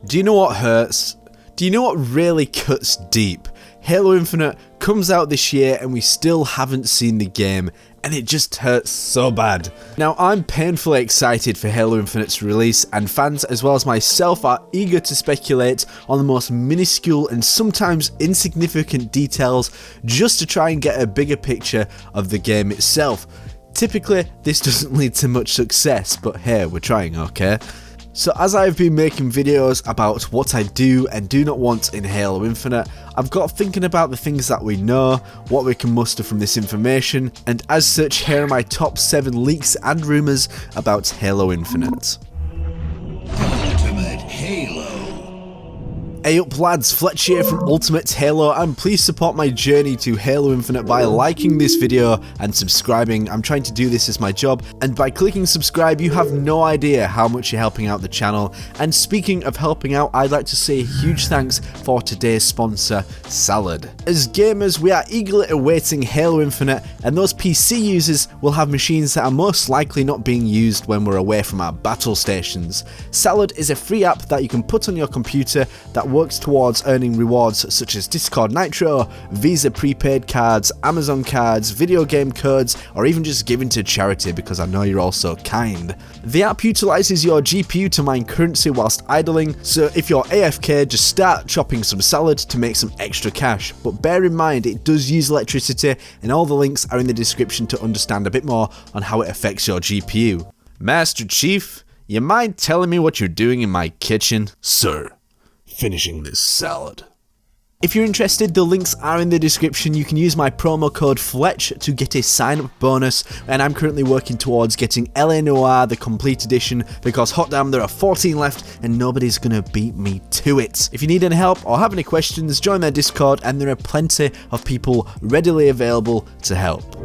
Do you know what hurts? Do you know what really cuts deep? Halo Infinite comes out this year and we still haven't seen the game, and it just hurts so bad. Now, I'm painfully excited for Halo Infinite's release, and fans as well as myself are eager to speculate on the most minuscule and sometimes insignificant details just to try and get a bigger picture of the game itself. Typically, this doesn't lead to much success, but hey, we're trying, okay? So as I've been making videos about what I do and do not want in Halo Infinite, I've got thinking about the things that we know, what we can muster from this information, and as such, here are my top 7 leaks and rumours about Halo Infinite. Ultimate Halo. Hey up lads, Fletch here from Ultimate Halo, and please support my journey to Halo Infinite by liking this video and subscribing. I'm trying to do this as my job, and by clicking subscribe you have no idea how much you're helping out the channel. And speaking of helping out, I'd like to say a huge thanks for today's sponsor, Salad. As gamers, we are eagerly awaiting Halo Infinite, and those PC users will have machines that are most likely not being used when we're away from our battle stations. Salad is a free app that you can put on your computer that works towards earning rewards such as Discord Nitro, Visa prepaid cards, Amazon cards, video game codes, or even just giving to charity because I know you're all so kind. The app utilises your GPU to mine currency whilst idling, so if you're AFK, just start chopping some salad to make some extra cash. But bear in mind, it does use electricity, and all the links are in the description to understand a bit more on how it affects your GPU. Master Chief, you mind telling me what you're doing in my kitchen? Sir, finishing this salad. If you're interested, the links are in the description. You can use my promo code FLETCH to get a sign-up bonus, and I'm currently working towards getting LA Noire, the complete edition, because hot damn, there are 14 left and nobody's gonna beat me to it. If you need any help or have any questions, join their Discord, and there are plenty of people readily available to help.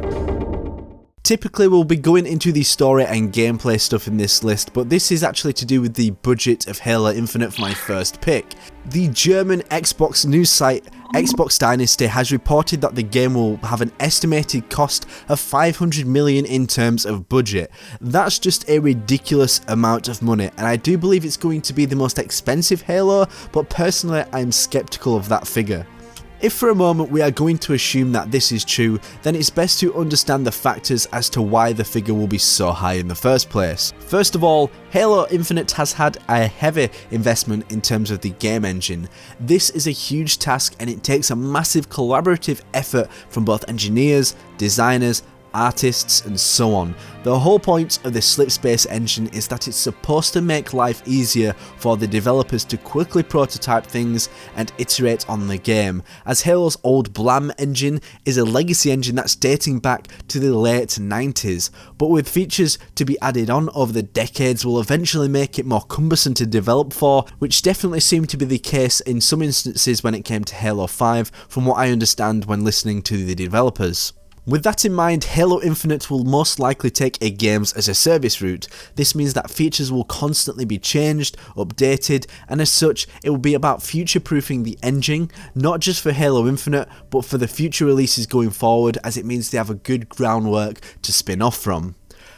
Typically we'll be going into the story and gameplay stuff in this list, but this is actually to do with the budget of Halo Infinite for my first pick. The German Xbox news site Xbox Dynasty has reported that the game will have an estimated cost of 500 million in terms of budget. That's just a ridiculous amount of money, and I do believe it's going to be the most expensive Halo, but personally I'm skeptical of that figure. If for a moment we are going to assume that this is true, then it's best to understand the factors as to why the figure will be so high in the first place. First of all, Halo Infinite has had a heavy investment in terms of the game engine. This is a huge task, and it takes a massive collaborative effort from both engineers, designers, artists, and so on. The whole point of the Slipspace engine is that it's supposed to make life easier for the developers to quickly prototype things and iterate on the game, as Halo's old Vram engine is a legacy engine that's dating back to the late 90s, but with features to be added on over the decades will eventually make it more cumbersome to develop for, which definitely seemed to be the case in some instances when it came to Halo 5, from what I understand when listening to the developers. With that in mind, Halo Infinite will most likely take a games as a service route. This means that features will constantly be changed, updated, and as such, it will be about future-proofing the engine, not just for Halo Infinite, but for the future releases going forward, as it means they have a good groundwork to spin off from.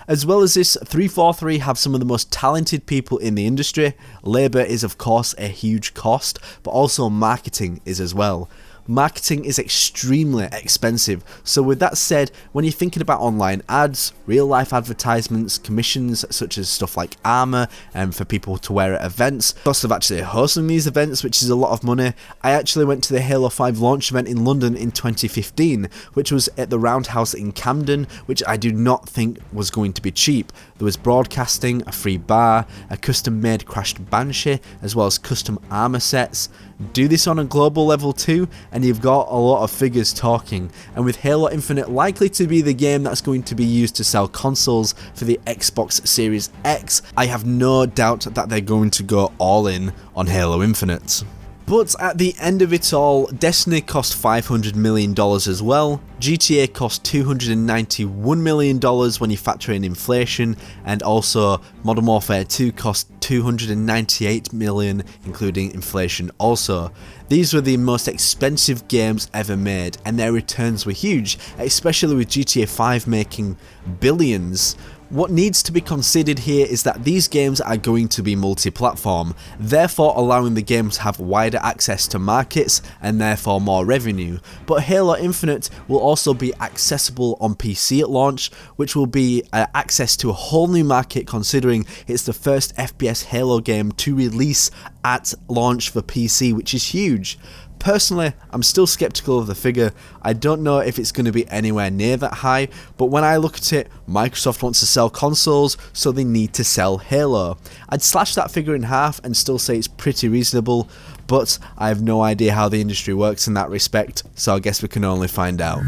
As well as this, 343 have some of the most talented people in the industry. Labour is of course a huge cost, but also marketing is as well. Marketing is extremely expensive, so with that said, when you're thinking about online ads, real life advertisements, commissions such as stuff like armour and for people to wear at events, cost of actually hosting these events, which is a lot of money. I actually went to the Halo 5 launch event in London in 2015, which was at the Roundhouse in Camden, which I do not think was going to be cheap. There was broadcasting, a free bar, a custom made crashed Banshee, as well as custom armour sets. Do this on a global level too, and you've got a lot of figures talking, and with Halo Infinite likely to be the game that's going to be used to sell consoles for the Xbox Series X, I have no doubt that they're going to go all in on Halo Infinite. But at the end of it all, Destiny cost $500 million as well, GTA cost $291 million when you factor in inflation, and also Modern Warfare 2 cost $298 million including inflation also. These were the most expensive games ever made, and their returns were huge, especially with GTA 5 making billions. What needs to be considered here is that these games are going to be multi-platform, therefore allowing the game to have wider access to markets and therefore more revenue, but Halo Infinite will also be accessible on PC at launch, which will be access to a whole new market considering it's the first FPS Halo game to release at launch for PC, which is huge. Personally, I'm still skeptical of the figure. I don't know if it's going to be anywhere near that high, but when I look at it, Microsoft wants to sell consoles, so they need to sell Halo. I'd slash that figure in half and still say it's pretty reasonable, but I have no idea how the industry works in that respect, so I guess we can only find out.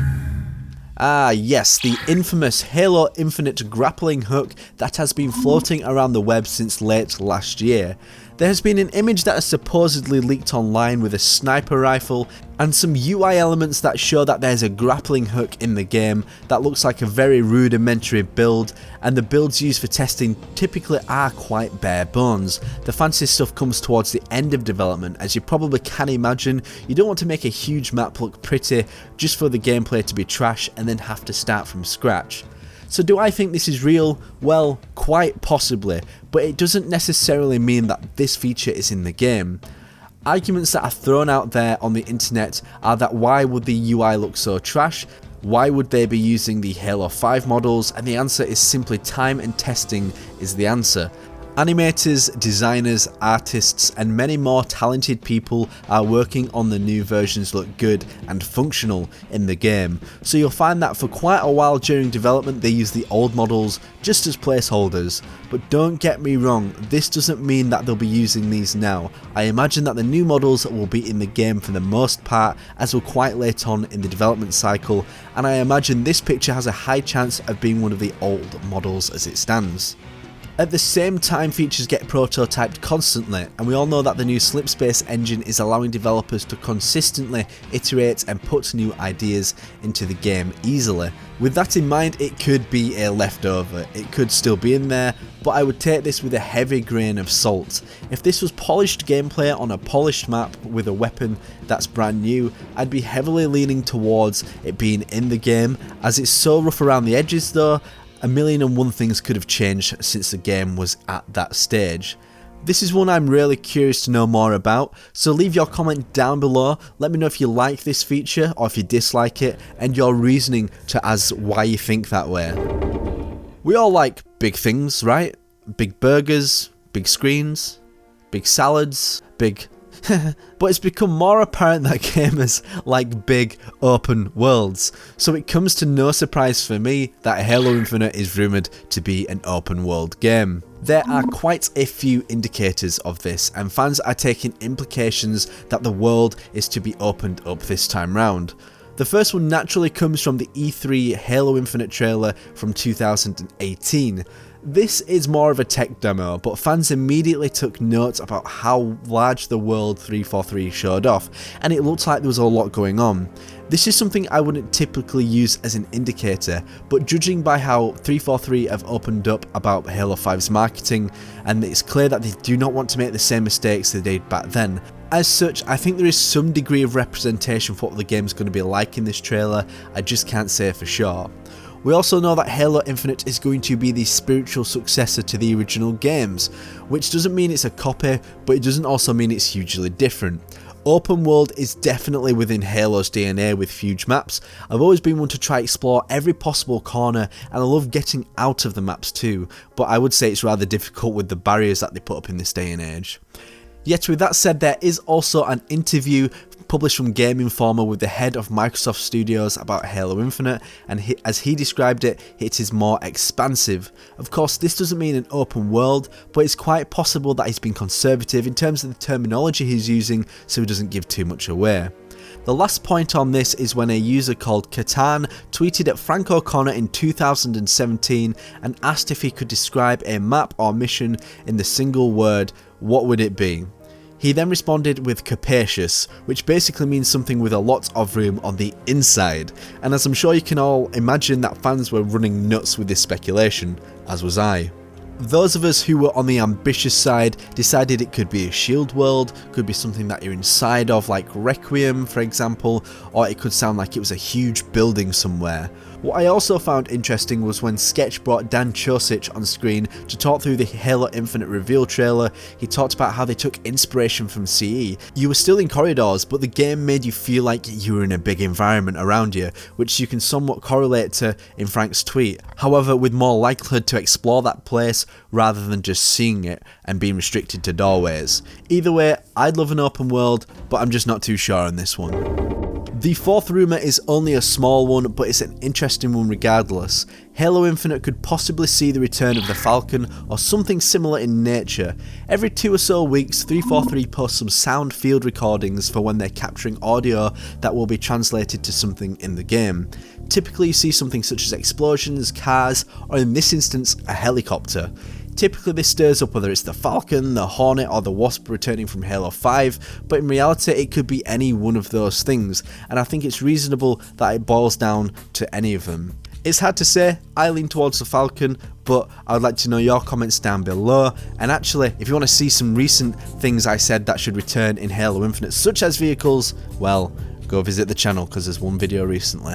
Ah yes, the infamous Halo Infinite grappling hook that has been floating around the web since late last year. There has been an image that has supposedly leaked online with a sniper rifle and some UI elements that show that there's a grappling hook in the game that looks like a very rudimentary build, and the builds used for testing typically are quite bare bones. The fancy stuff comes towards the end of development. As you probably can imagine, you don't want to make a huge map look pretty just for the gameplay to be trash and then have to start from scratch. So do I think this is real? Well, quite possibly, but it doesn't necessarily mean that this feature is in the game. Arguments that are thrown out there on the internet are that why would the UI look so trash? Why would they be using the Halo 5 models? And the answer is simply time and testing is the answer. Animators, designers, artists and many more talented people are working on the new versions look good and functional in the game, so you'll find that for quite a while during development they use the old models just as placeholders. But don't get me wrong, this doesn't mean that they'll be using these now. I imagine that the new models will be in the game for the most part, as we're quite late on in the development cycle, and I imagine this picture has a high chance of being one of the old models as it stands. At the same time, features get prototyped constantly, and we all know that the new Slipspace engine is allowing developers to consistently iterate and put new ideas into the game easily. With that in mind, it could be a leftover, it could still be in there, but I would take this with a heavy grain of salt. If this was polished gameplay on a polished map with a weapon that's brand new, I'd be heavily leaning towards it being in the game, as it's so rough around the edges though. 1,000,001 things could have changed since the game was at that stage. This is one I'm really curious to know more about, so leave your comment down below. Let me know if you like this feature or if you dislike it, and your reasoning to as why you think that way. We all like big things, right? Big burgers, big screens, big salads, big... But it's become more apparent that gamers like big open worlds, so it comes to no surprise for me that Halo Infinite is rumoured to be an open world game. There are quite a few indicators of this, and fans are taking implications that the world is to be opened up this time round. The first one naturally comes from the E3 Halo Infinite trailer from 2018. This is more of a tech demo, but fans immediately took note about how large the world 343 showed off, and it looked like there was a lot going on. This is something I wouldn't typically use as an indicator, but judging by how 343 have opened up about Halo 5's marketing, and it's clear that they do not want to make the same mistakes they did back then. As such, I think there is some degree of representation for what the game's going to be like in this trailer. I just can't say for sure. We also know that Halo Infinite is going to be the spiritual successor to the original games, which doesn't mean it's a copy, but it doesn't also mean it's hugely different. Open world is definitely within Halo's DNA with huge maps. I've always been one to try explore every possible corner, and I love getting out of the maps too, but I would say it's rather difficult with the barriers that they put up in this day and age. Yet with that said, there is also an interview published from Game Informer with the head of Microsoft Studios about Halo Infinite, and as he described it, it is more expansive. Of course, this doesn't mean an open world, but it's quite possible that he's been conservative in terms of the terminology he's using, so he doesn't give too much away. The last point on this is when a user called Catan tweeted at Frank O'Connor in 2017 and asked if he could describe a map or mission in the single word, what would it be? He then responded with capacious, which basically means something with a lot of room on the inside, and as I'm sure you can all imagine that fans were running nuts with this speculation, as was I. Those of us who were on the ambitious side decided it could be a shield world, could be something that you're inside of like Requiem for example, or it could sound like it was a huge building somewhere. What I also found interesting was when Sketch brought Dan Chosich on screen to talk through the Halo Infinite reveal trailer. He talked about how they took inspiration from CE. You were still in corridors, but the game made you feel like you were in a big environment around you, which you can somewhat correlate to in Frank's tweet, however with more likelihood to explore that place rather than just seeing it and being restricted to doorways. Either way, I'd love an open world, but I'm just not too sure on this one. The fourth rumour is only a small one, but it's an interesting one regardless. Halo Infinite could possibly see the return of the Falcon or something similar in nature. Every 2 or so weeks, 343 posts some sound field recordings for when they're capturing audio that will be translated to something in the game. Typically you see something such as explosions, cars, or in this instance a helicopter. Typically this stirs up whether it's the Falcon, the Hornet or the Wasp returning from Halo 5, but in reality it could be any one of those things, and I think it's reasonable that it boils down to any of them. It's hard to say, I lean towards the Falcon, but I would like to know your comments down below, and actually if you want to see some recent things I said that should return in Halo Infinite such as vehicles, well, go visit the channel because there's one video recently.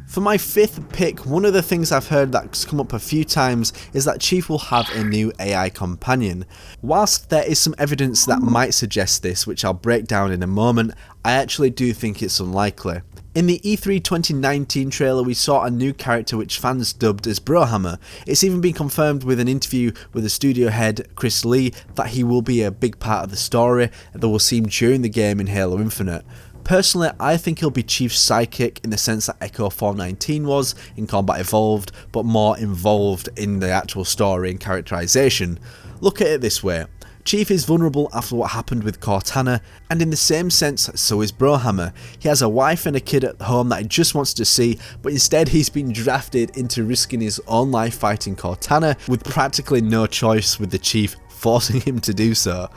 For my fifth pick, one of the things I've heard that's come up a few times is that Chief will have a new AI companion. Whilst there is some evidence that might suggest this, which I'll break down in a moment, I actually do think it's unlikely. In the E3 2019 trailer we saw a new character which fans dubbed as Brohammer. It's even been confirmed with an interview with the studio head Chris Lee that he will be a big part of the story that we'll see him during the game in Halo Infinite. Personally, I think he'll be Chief's sidekick in the sense that Echo 419 was in Combat Evolved, but more involved in the actual story and characterization. Look at it this way. Chief is vulnerable after what happened with Cortana, and in the same sense, so is Brohammer. He has a wife and a kid at home that he just wants to see, but instead he's been drafted into risking his own life fighting Cortana, with practically no choice with the Chief forcing him to do so.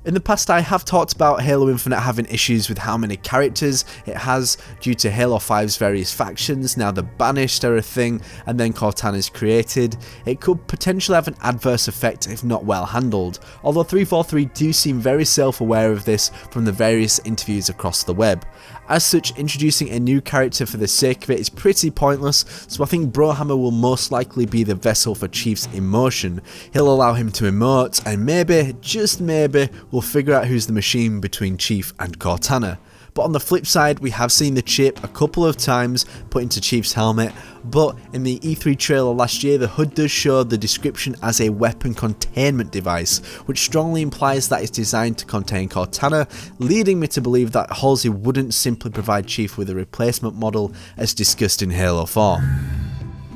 In the past I have talked about Halo Infinite having issues with how many characters it has due to Halo 5's various factions. Now the Banished are a thing and then Cortana is created. It could potentially have an adverse effect if not well handled, although 343 do seem very self-aware of this from the various interviews across the web. As such, introducing a new character for the sake of it is pretty pointless, so I think Brohammer will most likely be the vessel for Chief's emotion. He'll allow him to emote and maybe, just maybe, we'll figure out who's the machine between Chief and Cortana. But on the flip side, we have seen the chip a couple of times put into Chief's helmet, but in the E3 trailer last year the HUD does show the description as a weapon containment device, which strongly implies that it's designed to contain Cortana, leading me to believe that Halsey wouldn't simply provide Chief with a replacement model as discussed in Halo 4.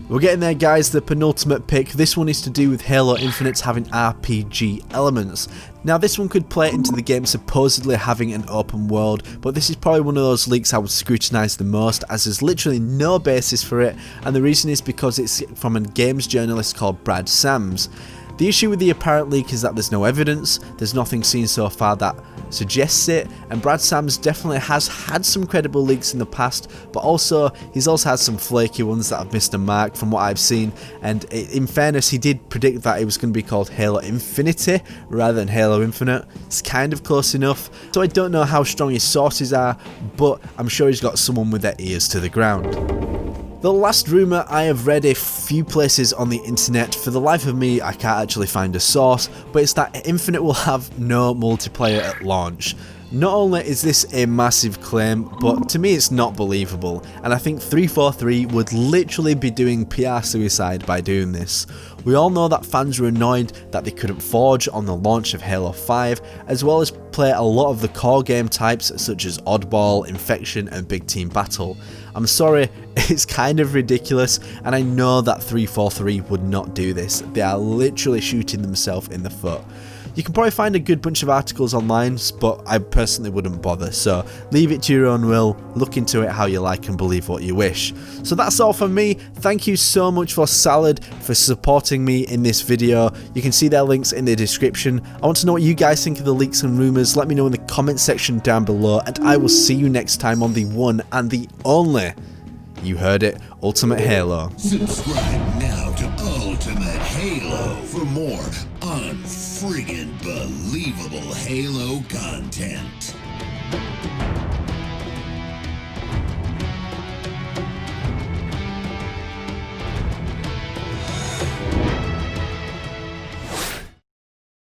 We're getting there guys, the penultimate pick. This one is to do with Halo Infinite having RPG elements. Now this one could play into the game supposedly having an open world, but this is probably one of those leaks I would scrutinise the most as there's literally no basis for it, and the reason is because it's from a games journalist called Brad Sams. The issue with the apparent leak is that there's no evidence, there's nothing seen so far that suggests it, and Brad Sams definitely has had some credible leaks in the past, but also he's also had some flaky ones that have missed a mark from what I've seen, and in fairness he did predict that it was going to be called Halo Infinity rather than Halo Infinite. It's kind of close enough, so I don't know how strong his sources are, but I'm sure he's got someone with their ears to the ground. The last rumour I have read a few places on the internet, for the life of me I can't actually find a source, but it's that Infinite will have no multiplayer at launch. Not only is this a massive claim, but to me it's not believable, and I think 343 would literally be doing PR suicide by doing this. We all know that fans were annoyed that they couldn't forge on the launch of Halo 5, as well as play a lot of the core game types such as Oddball, Infection and Big Team Battle. I'm sorry, it's kind of ridiculous, and I know that 343 would not do this. They are literally shooting themselves in the foot. You can probably find a good bunch of articles online, but I personally wouldn't bother, so leave it to your own will, look into it how you like and believe what you wish. So that's all from me. Thank you so much for Salad for supporting me in this video. You can see their links in the description. I want to know what you guys think of the leaks and rumours. Let me know in the comment section down below, and I will see you next time on the one and the only, you heard it, Ultimate Halo. Subscribe now to Ultimate Halo for for more unfriggin' believable Halo content.